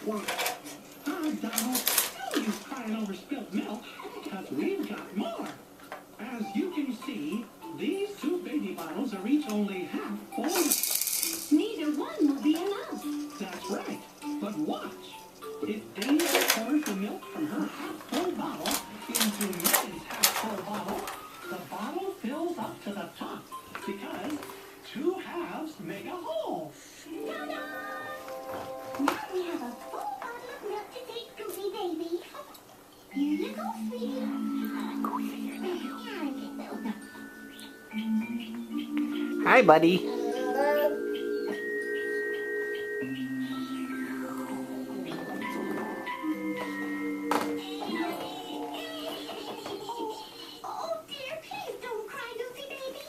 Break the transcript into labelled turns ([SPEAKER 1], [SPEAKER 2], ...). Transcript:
[SPEAKER 1] Why? Donald, don't use crying over spilt milk, because we've got more. As you can see, these two baby bottles are each only half full.
[SPEAKER 2] Neither one will be enough.
[SPEAKER 1] That's right. But watch. If Daisy pours the milk from her half-full bottle into Millie's half-full bottle, the bottle fills up to the top because two halves make a whole.
[SPEAKER 2] Ta-da! Now we have a full bottle of milk to take, Goofy baby. Here you go, sweetie.
[SPEAKER 3] Hi, buddy.
[SPEAKER 2] Oh dear, please don't cry, Goofy baby.